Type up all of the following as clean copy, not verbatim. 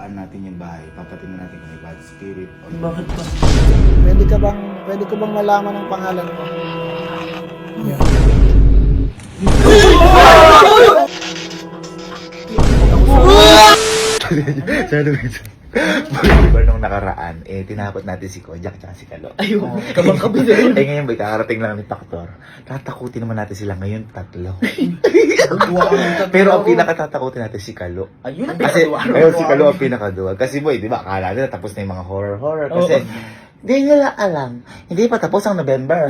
ibabaan natin yung bahay, papatingin natin kung may bad spirit. Bakit pa? Pwede ko bang malaman ang pangalan mo? Yeah. Diba nung nakaraan, tinakot natin si Kojak at si Kalo. Ayun, kabang-kabang. Ngayon ba, kakarating lang ni Taktor. Tatakutin naman natin sila ngayon, tatlo. Pero ang pinakatatakutin natin si Kalo. Ayun, Kasi, ayun, si Kalo ang pinakaduwag. Kasi boy, di ba, akala nila tapos na yung mga horror. Kasi, hindi nila alam, hindi pa tapos ang November.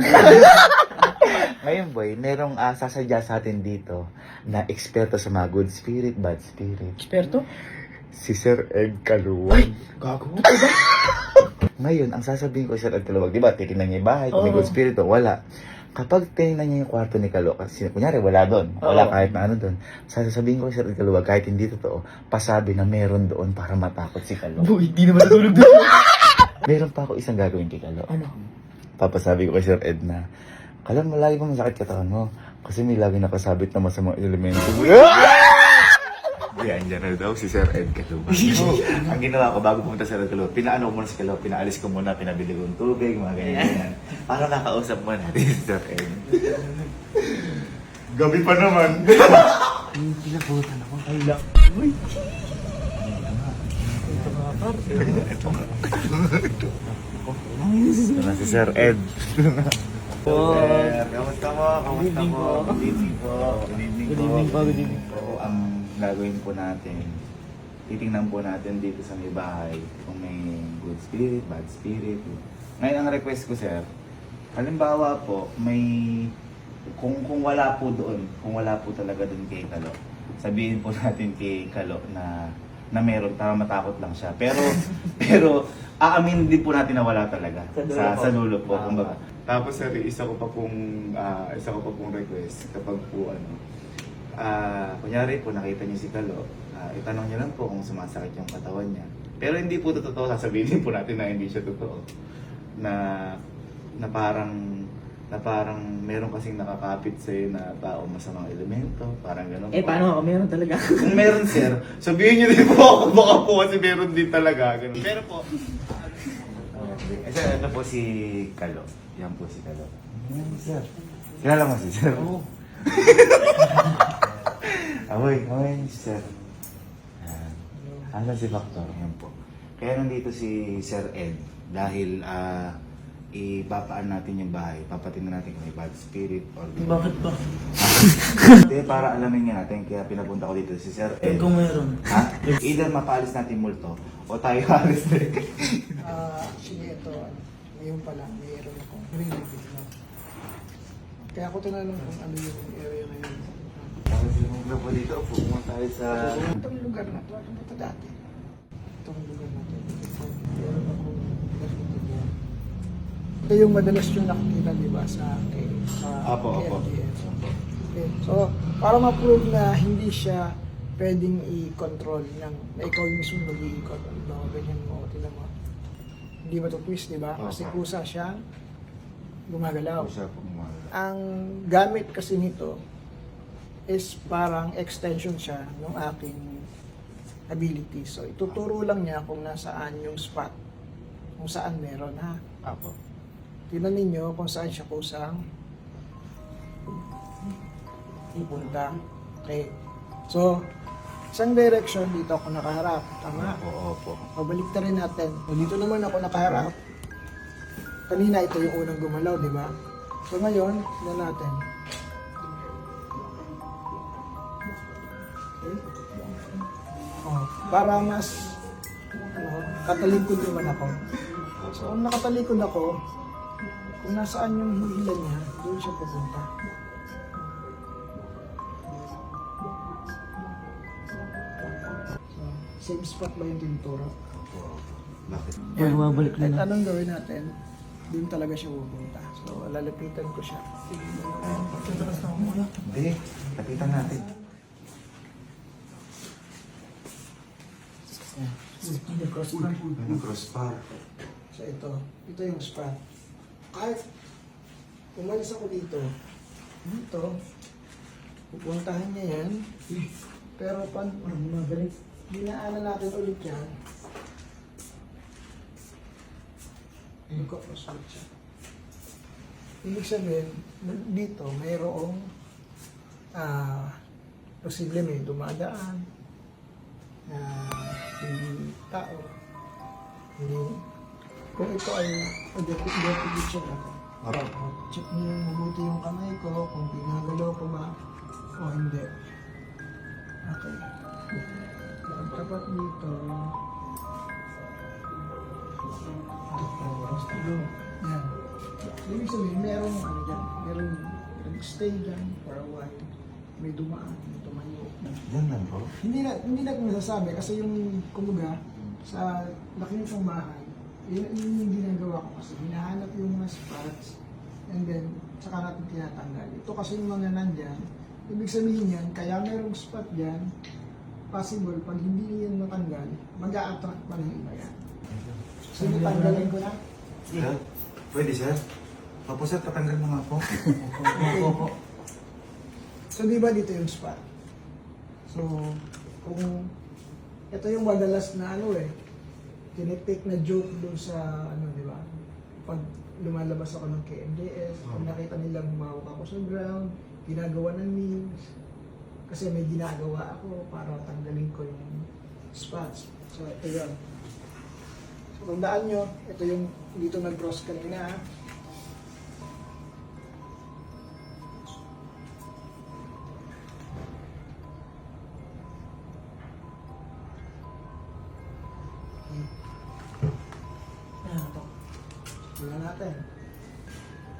Ngayon boy, merong sasadya sa atin dito na eksperto sa mga good spirit, bad spirit. Eksperto? Si Sir Ed Kaluwag. Gago. Ngayon, ang sasabihin ko Sir Ed Kaluwag, di ba, titignan niya yung bahay, kung may good spirit o wala. Kapag tinignan niya yung kwarto ni Kalo, kasi kunyari wala doon, wala kahit na ano doon, sasabihin ko Sir Ed Kaluwag, kahit hindi totoo, pasabi na meron doon para matakot si Kalo. Boy, di naman natulog doon. Meron pa ako isang gagawin kay Kalo. Ano? Papasabi ko kay Sir Ed na, Kalo, lagi ba masakit katawan mo? Kasi may lagi nakasabit na masamang elemento. Yan, dyan na daw si Sir Ed Kaluwag. Ang ginawa ko bago pumunta sa Sir Ed Kaluwag, pinaano ko muna si Kaluwag, pinaalis ko muna, pinabili ko ng tubig, mga ganyan. Para nakausap mo natin si Sir Ed. Gabi pa naman. Pinabutan ako. Ay lang. Uy. Ito na si Sir Ed. Oh. Sir, kamusta mo? Kamusta mo? Good evening po. Good evening po. Good evening po. Good evening po. Ang gagawin po natin, titingnan po natin dito sa may bahay kung may good spirit, bad spirit. Ngayon ang request ko sir, halimbawa po, may kung wala po doon, kung wala po talaga doon kay Kalo, sabihin po natin kay Kalo na meron, tama matakot lang siya. Pero aamin din po natin na wala talaga sa lulo po. Kumbaga. Tapos sir, isa ko pa pong request kapag po kunyari po nakita niyo si Kalo, itanong niyo lang po kung sumasakit yung katawan niya. Pero hindi po totoo, sasabihin po natin na hindi siya totoo. Na parang meron kasing nakakapit sa'yo na tao masamang elemento, parang gano'n. Paano ako? Meron talaga. Kung meron sir, sabihin niyo din po ako, baka po kasi meron din talaga. Ganun. Pero po, sir, ito po si Kalo. Yan po si Kalo. Sir. Kilala mo si sir? Oo. Amoy, sir. Ano si Factor? Yan po. Kaya nandito si Sir Ed dahil ibabaan natin yung bahay, papatingnan natin kung may bad spirit or... Bakit ba? Hindi, para alamin nga natin, kaya pinapunta ko dito si Sir Ed. Kung meron. Ha? Either mapaalis natin multo o tayo alis din. Actually, ito, ngayon pala, mayroon akong rinibig na. Kaya ako tinanong kung ano yung area na yun. Kasi yung po dito, pumunta tayo sa... Itong lugar na to, ano ba ito dati? Itong lugar na to. Meron akong rinibig. Ito yung madalas yung nakikita, di ba, sa Apo. LGS. Okay. So, para ma-prove na hindi siya pwedeng i-control na ikaw yung mismo mag-i-ikot. Mga ganyan mo, tinan mo. Hindi ba ito twist, di ba? Kasi kusa siya gumagalaw. Ang gamit kasi nito is parang extension siya ng aking ability. So, ituturo lang niya kung nasaan yung spot, kung saan meron, ha? Apo. Tingnan ninyo kung saan siya kusang ipunta. Okay. So, isang direction, dito ako nakaharap. Tama? Opo. Pabalik na rin natin. O, dito naman ako nakaharap. Kanina ito yung unang gumalaw, di ba? So ngayon, tignan natin. Okay. Oh, para mas katalikod naman ako. So kung nakatalikod ako, kung nasaan yung hila niya, doon siya pupunta. So, same spot ba yung tinuturo? Bakit? Ay, bumabalik na At na. anong gawin natin? Doon talaga siya pupunta. So, lalapitan ko siya. Hindi, lapitan natin. Anong crossbar? So, ito yung spot. Kahit umalis ako dito, pupuntahan niya yan. Pero pan, dinaanan natin ulit yan. Nagkakross ulit siya. Ibig sabihin, dito mayroong posible may dumadaan na hindi tao. Hindi. Kung ito ay identification ako. Check niyo yung mabuti yung kamay ko, kung pinagalaw ko ba o hindi. Okay. Ang tapat dito. Yan. Ibig sabihin, merong ano dyan, merong nag-stay dyan for a while. May dumaan, may tumayo. Yan lang po. Hindi na ko masasabi kasi yung kumuga sa laki nitong bahay, yun yung ginagawa ko kasi hinahanap yung mga spots and then saka natin tinatanggal. Ito kasi yung mga nandyan, ibig sabihin yan, kaya merong spot dyan, possible pag hindi yan matanggal, mag-a-attract pa ng iba yan. So, tanggalin ko na. Sir? Pwede, sir? Opo, sir, tatanggal mo nga po. Okay. So, di ba dito yung spot? So, kung ito yung madalas na ano tinitake na joke doon sa ano, di ba? Pag lumalabas ako ng KMDS, pag nakita nilang humawak ako sa ground, ginagawa ng memes, kasi may ginagawa ako para tanggalin ko yung spots. So, ito yun. So, tandaan nyo, ito yung dito nag-cross kanina. Tingnan natin.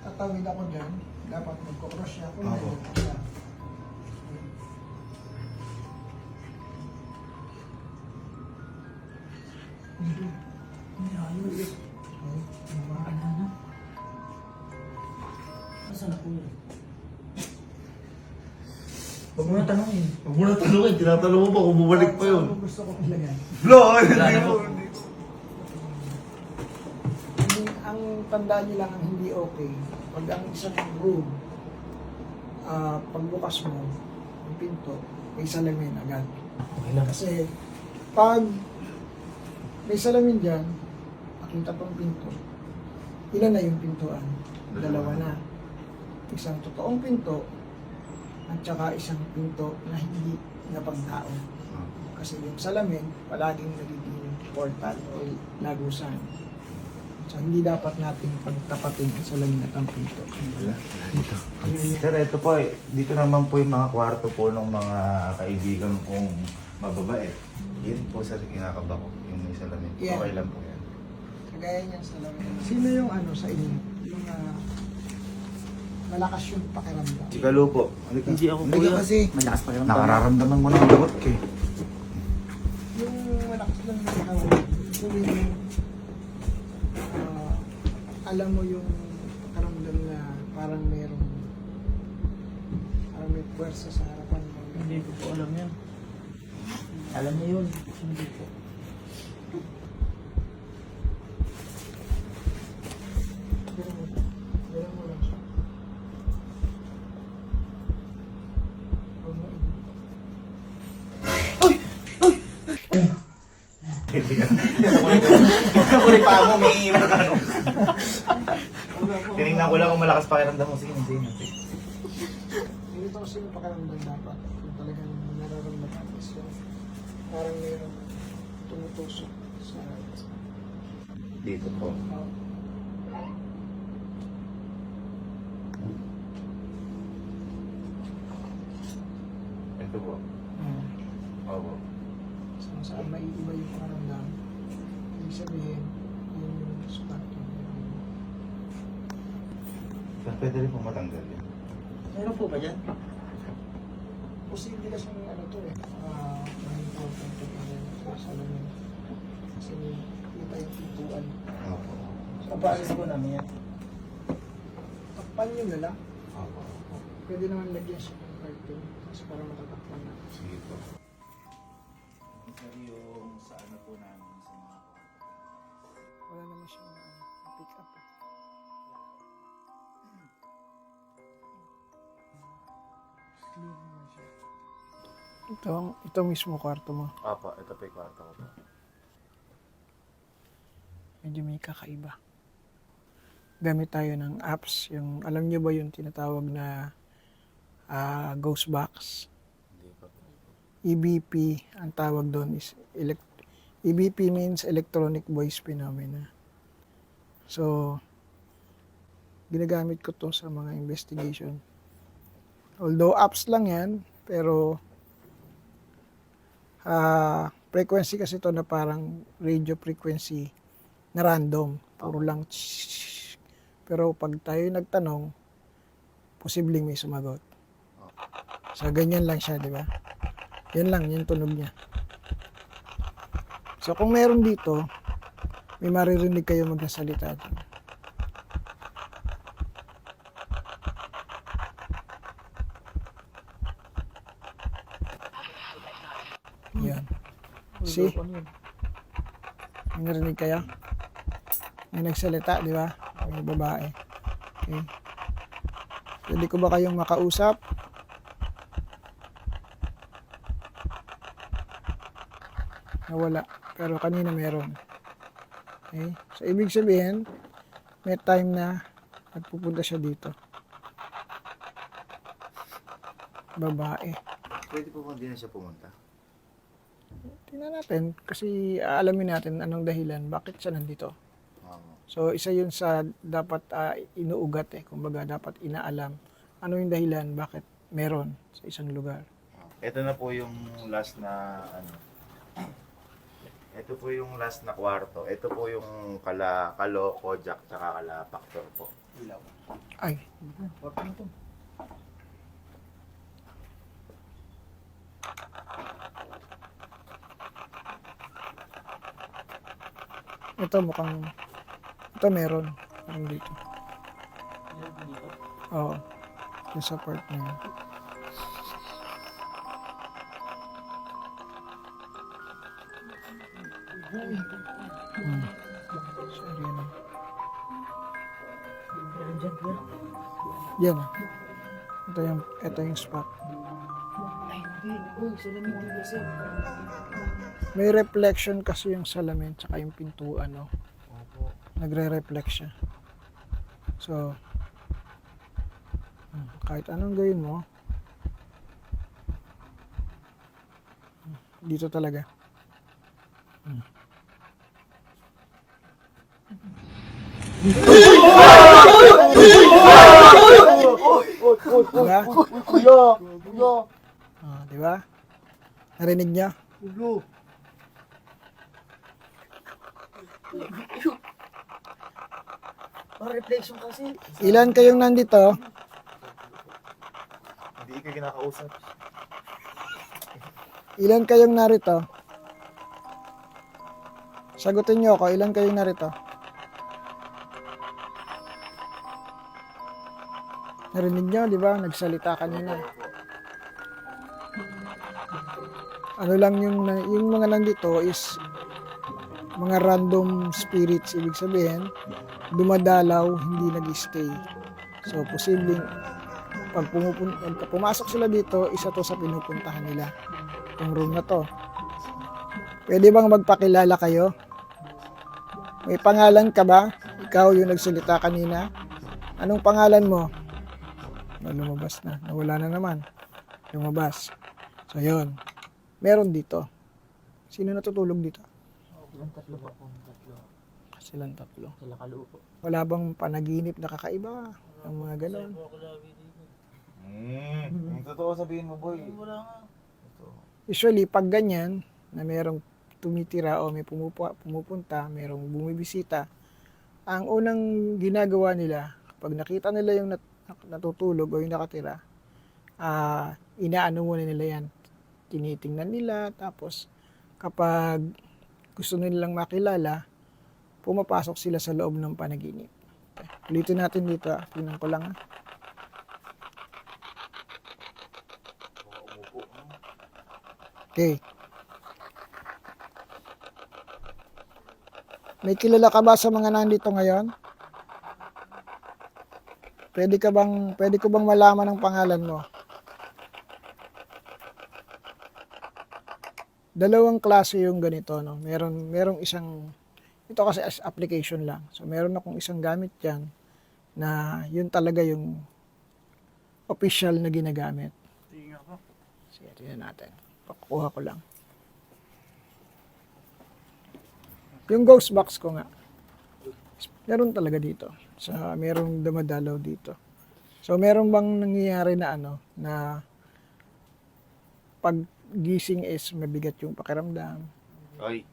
Tatawid ako dyan. Dapat magkocross siya. Kung Opo. hindi siya. Hindi ayos. Okay. Diba? Ano na? Nasaan ako yun? Huwag mo na tanongin. Huwag mo na tanongin, tinatanong mo pa kung bumalik pa yun. Saan mo gusto ko ilagay? Lo, Wala na po. Ang tandaan nyo lang ang hindi okay. Pag ang isang room, pagbukas mo, yung pinto, may salamin agad. Okay lang. Kasi pag may salamin dyan, nakita pang pinto, ilan na yung pintuan? Dalawa na. Isang totoong pinto at saka isang pinto na hindi napagtao. Kasi yung salamin, palaging nagiging portal o lagusan. So hindi dapat natin pagtapatin ang salamin at ang pinto. Sir, ito po, dito naman po yung mga kwarto po ng mga kaibigan kong mababait. Yun po, sir, kinakaba ko, yung may salamin. Yeah. Okay lang po yan. Kagaya niyan salamin. Sino yung ano sa inyo? Yung malakas yung pakiramdam. Chikalo po. Halika. Hindi ako Halika kuya. kasi. Malakas pa yung Nakararamdaman mo ng lagot ka eh. Yung malakas lang yung pakiramdam. Yung alam mo yung pakiramdam na parang may puwersa sa harapan mo. Hindi ko po alam yan. Alam niya yun. Hindi po. Ganun mo lang siya. Huwag mo Kulit pa mo, may iiwan ka. Tinignan ko lang kung malakas pakiramdam mo. Sige, sige. Ganito kasi yung pakiramdam dapat. Kung talagang nararamdaman is yung parang mayroong tumutusok sa Dito po. Ito po. Opo. So, saan may iba yung pakiramdam. Ibig sabihin, yun yung spot yun. Sir, pwede rin po matanggal yan. Meron po ba dyan? Posible kasi yung ano to may important to sa salamin. Kasi kita yung pintuan. Opo. So, Papaalis po namin yan. takpan nyo na lang. Opo. Opo. Pwede naman lagyan siya ng curtain. Kasi para matatakpan na. Sige po. Sir, yung sa ano po namin sa mga kwarto. Wala naman siyang pick up. Clean naman siya. Ito mismo kwarto mo. Opo, ito po yung kwarto ko po. Medyo may kakaiba. Gamit tayo ng apps. Yung, alam nyo ba yung tinatawag na ghost box? Hindi pa po. EVP, ang tawag doon is EVP means electronic voice phenomena. So, ginagamit ko to sa mga investigation. Although apps lang yan, pero frequency kasi to na parang radio frequency na random. Puro lang tsh. Pero pag tayo nagtanong, posibleng may sumagot. So, ganyan lang siya, di ba? Yan lang, yung tunog niya. So, kung meron dito, may maririnig kayo magsasalita dyan. Yan. See? May narinig kayo? May nagsalita, di ba? May babae. Okay. Pwede ko ba kayong makausap? Nawala. Pero kanina meron. Okay. So, ibig sabihin, may time na nagpupunta siya dito. Babae. Pwede po kung di na siya pumunta. Tingnan natin kasi alamin natin anong dahilan bakit siya nandito. Oo. So isa yun sa dapat inuugat kumbaga dapat inaalam ano yung dahilan bakit meron sa isang lugar. Ito na po yung last na ano. Ito po yung last na kwarto. Ito po yung kalo, kojak, tsaka kala factor po. Ay, ito mukhang ito meron dito. Oo. Yung sa part na yun. Sorry na. Yan. Ito yung spot. May reflection kasi yung salamin tsaka yung pintuan, no? Nagre-reflect siya. So, kahit anong gawin mo, dito talaga. Diba? Kuya! Kuya! Diba? Narinig niya? Kuya! Reflection kasi. Ilan kayong nandito? Hindi ka kinakausap. Ilan kayong narito? Sagutin niyo ako, ilan kayong narito? Narinig niyo, di ba? Nagsalita kanina. Ano lang yung mga nandito is mga random spirits, ibig sabihin, dumadalaw, hindi nag-stay. So, posibleng pag pumasok sila dito, isa to sa pinupuntahan nila. Yung room na to. Pwede bang magpakilala kayo? May pangalan ka ba? Ikaw yung nagsalita kanina. Anong pangalan mo? Lumabas na. Nawala na naman. Lumabas. So, yun. Meron dito. Sino natutulog dito? Silang tatlo po. Tatlo. Silang tatlo. Sila kalupo. Wala bang panaginip na kakaiba? Ang mga ganon. Yung totoo sabihin mo, boy. Wala nga. Usually, pag ganyan, na merong tumitira o may pumupunta, merong bumibisita, ang unang ginagawa nila, pag nakita nila yung natutulog o yung nakatira, inaano muna nila yan. Tinitingnan nila, tapos kapag gusto nilang makilala, pumapasok sila sa loob ng panaginip. Ulitin natin dito, tingnan ko lang. Okay. May kilala ka ba sa mga nandito ngayon? Pwede ko bang malaman ang pangalan mo? dalawang klase yung ganito, no? Merong isang, ito kasi as application lang. So, meron akong isang gamit dyan na yun talaga yung official na ginagamit. Tingnan ko. Sige, tingnan natin. Pakukuha ko lang. Yung ghost box ko nga, meron talaga dito. Merong dumadalaw dito. So, meron bang nangyayari na na pag gising is mabigat yung pakiramdam? Oy,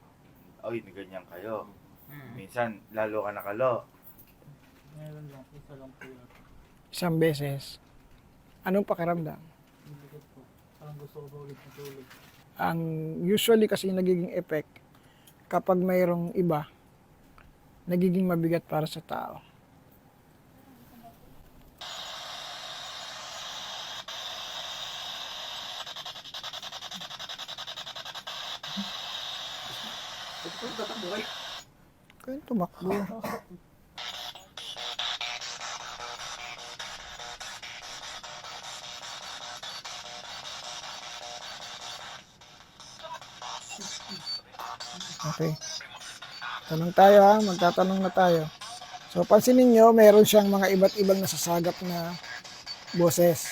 ganyan kayo. Minsan, lalo ka nakalo. Meron lang. Isa lang po yun. Isang beses. Anong pakiramdam? Mabigat po. Parang gusto ko pa ulit matulog. Ang usually kasi nagiging effect, kapag mayroong iba, nagiging mabigat para sa tao. Kaya tumakbo. Okay. Tanong tayo ha, magtatanong na tayo. So pansinin nyo, meron siyang mga iba't ibang nasasagap na boses.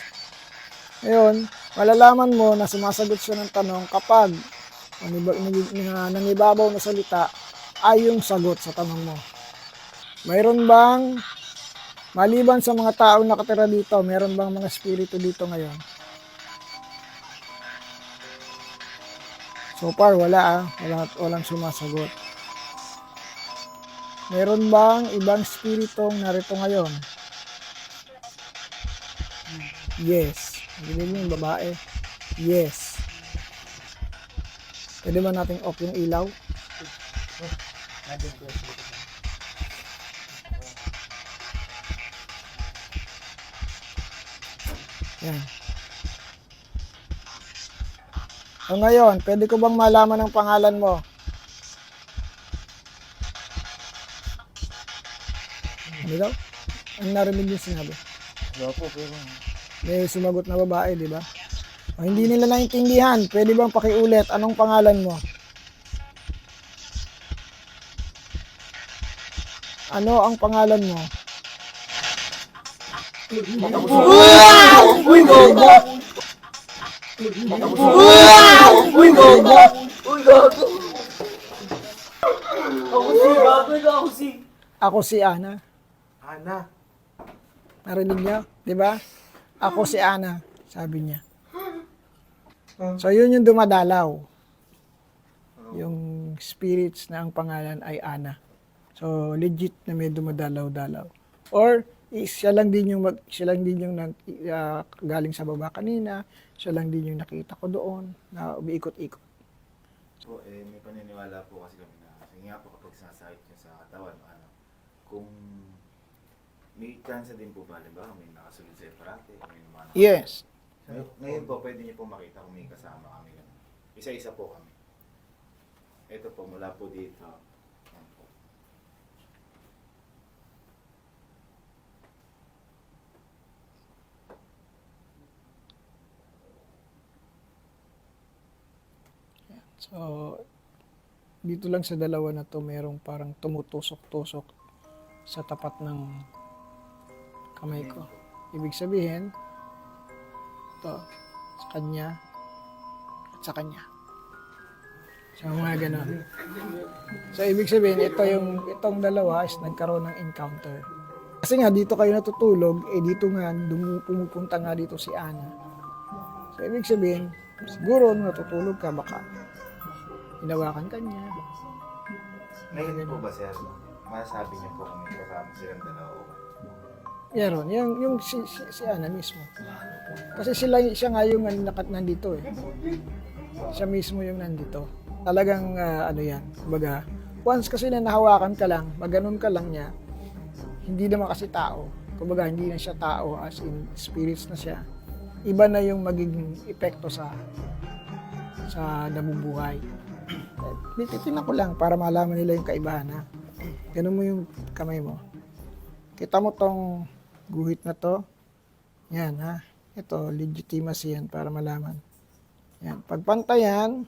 Ngayon, malalaman mo na sumasagot siya ng tanong kapag nangibabaw na salita ay yung sagot sa tanong mo. Mayroon bang, maliban sa mga taong nakatira dito, meron bang mga spirito dito ngayon? So far, wala walang sumasagot. Meron bang ibang spiritong narito ngayon? Yes. Hindi mo yung babae? Yes. Pwede ba natin off yung ilaw? Nandiyan po yung spirito. Yan. So ngayon, pwede ko bang malaman ang pangalan mo? Ano daw? Ang narinig yung sinabi? Wala po, pero May sumagot na babae, di ba? O, hindi nila naintindihan. Pwede bang pakiulit? Anong pangalan mo? Ano ang pangalan mo? Uy, gogo! Uy, gogo! Ako si Ana. Ana. Narinig niyo? Di ba? Ako si Ana, sabi niya. So, yun yung dumadalaw. Yung spirits na ang pangalan ay Ana. So, legit na may dumadalaw-dalaw. Or, siya lang din yung galing sa baba kanina. Siya lang din yung nakita ko doon na umiikot-ikot. Po, may paniniwala po kasi kami na, kasi nga po kapag sinasakit nyo sa katawan, kung may chance din po ba, ba, may nakasunod sa parate, may mga Yes. Ngayon po, pwede niyo po makita kung may kasama kami. Isa-isa po kami. Ito po, mula po dito. Yan po. So, dito lang sa dalawa na to, merong parang tumutusok-tusok sa tapat ng kamay ko. Ibig sabihin, ito, sa kanya, at sa kanya. So, mga ganon. So, ibig sabihin, itong dalawa is nagkaroon ng encounter. Kasi nga, dito kayo natutulog, dito nga, pumupunta nga dito si Ana. So, ibig sabihin, siguro, nung natutulog ka, baka hinawakan ka niya. Ngayon po ba, sir, masasabi niyo po kung may kasama silang dalawa o Meron, yung si Ana mismo. Kasi siya nga yung nandito eh. Siya mismo yung nandito. Talagang yan, kumbaga, once kasi na nahawakan ka lang, maganon ka lang niya, hindi naman kasi tao. Kumbaga, hindi na siya tao, as in spirits na siya. Iba na yung magiging epekto sa nabubuhay. Titignan ko lang para malaman nila yung kaibahan ha. Ganun mo yung kamay mo. Kita mo tong guhit na to. Yan ha. Ito, legitimacy yan para malaman. Yan. Pagpantayan,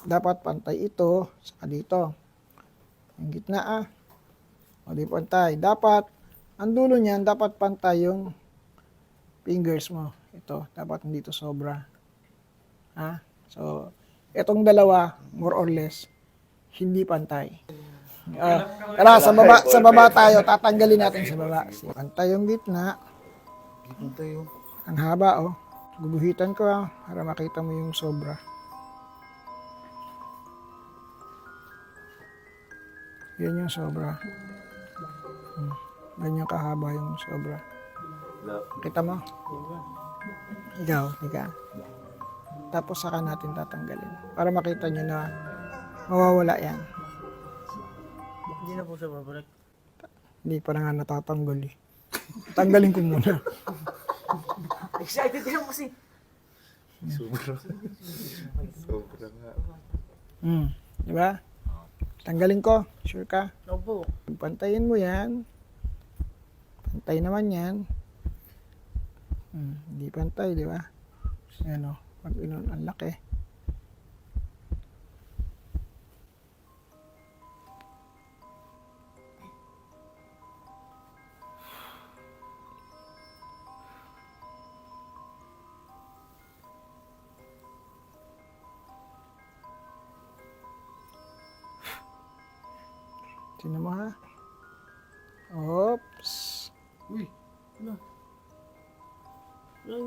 dapat pantay ito sa dito. Yung gitna O di pantay. Dapat, ang dulo niyan, dapat pantay yung fingers mo. Ito, dapat hindi to sobra. So, itong dalawa, more or less, hindi pantay. Tara, sa baba tayo. Tatanggalin natin sa baba. Pantay yung gitna. Ang haba, Guguhitan ko, para makita mo yung sobra. Yan yung sobra. Ganyan kahaba yung sobra. Kita mo? Ikaw, tika. Tapos saka natin tatanggalin. Para makita nyo na mawawala yan. Hindi na po siya babalik. Hindi pa na nga natatanggol eh. Tanggalin ko muna. Excited din kasi. Sobra nga. Di ba? Tanggalin ko. Sure ka? Opo. Pantayin mo yan. Pantay naman yan. Hindi pantay, di ba? Ayan pag inon, ang laki. Tingnan mo ha. Oops. Uy. Ano? Ay.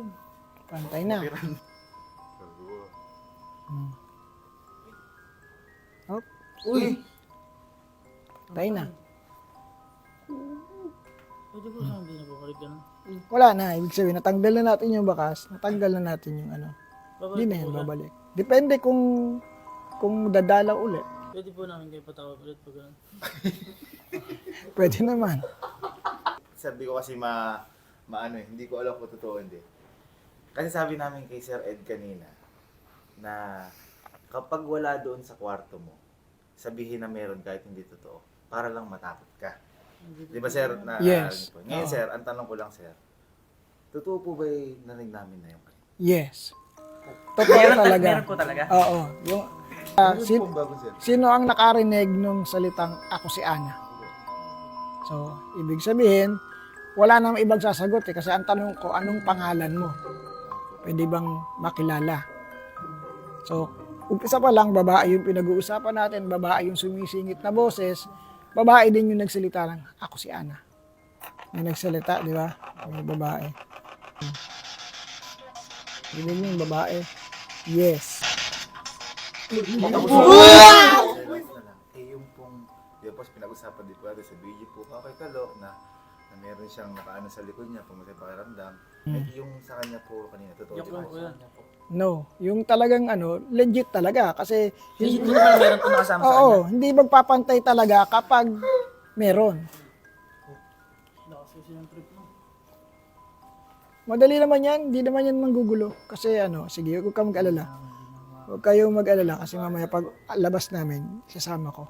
Pantay na. Hop. Uy. Pantay na. Pwede po saan hindi na babalik ganun? Wala na. Ibig sabihin, natanggal na natin yung bakas. Natanggal na natin yung ano. Hindi na yan babalik. Depende kung dadalaw ulit. Pwede po namin kayo patawag ulit pag ganun. Pwede naman. Sabi ko kasi hindi ko alam kung totoo hindi. Kasi sabi namin kay Sir Ed kanina na kapag wala doon sa kwarto mo, sabihin na meron kahit hindi totoo para lang matakot ka. Di ba sir? Yes. Ngayon sir, ang tanong ko lang sir, totoo po ba narinig namin na yung kanina? Yes. Totoo talaga. Meron po talaga? Oo. Yung, Bago sir. sino ang nakarinig nung salitang ako si Ana? So, ibig sabihin, wala namang ibang sasagot kasi ang tanong ko, anong pangalan mo? Pwede bang makilala? So, umpisa pa lang, babae yung pinag-uusapan natin, babae yung sumisingit na boses, babae din yung nagsalita ng ako si Ana. May nagsalita, di ba? May babae. Hindi yung babae. Yes. Yung pong, di ba po pinag-usapan dito sa video po, okay kalo na meron siyang nakaano sa likod niya pag may pakiramdam. Yung sa kanya po kanina, totoo Yok lang po siya. yan. No, yung talagang legit talaga kasi Hindi naman meron po nakasama sa kanya. oo, hindi magpapantay talaga kapag meron. Lakas kasi yung trip mo. Madali naman yan, hindi naman yan manggugulo. Kasi sige, huwag kang mag-alala. Huwag kayong mag-alala kasi mamaya pag labas namin, sasama ko.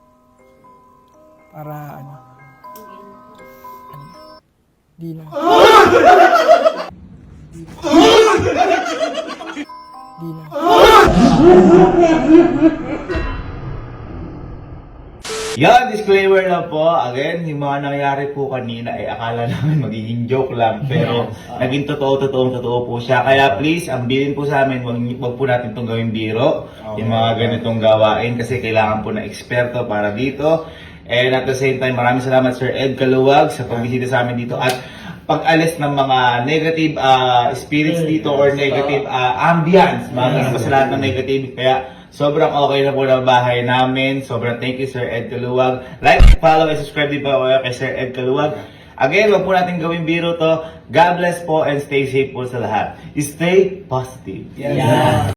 Para di na. Di na. Yan, disclaimer na po. Again, yung mga nangyari po kanina ay akala namin magiging joke lang. Pero naging totoo po siya. Kaya please, ambilin po sa amin, wag po natin itong gawing biro. Yung mga ganitong gawain kasi kailangan po na eksperto para dito. And at the same time, maraming salamat Sir Ed Caluwag sa pagbisita sa amin dito. At pag-alis ng mga negative spirits dito or negative ambience, mga sa lahat ng negative. Kaya sobrang okay na po ng bahay namin. Sobrang thank you Sir Ed Caluwag. Like, follow, and subscribe din po kayo kay Sir Ed Caluwag. Again, wag po natin gawing biro to. God bless po and stay safe po sa lahat. Stay positive. Yeah.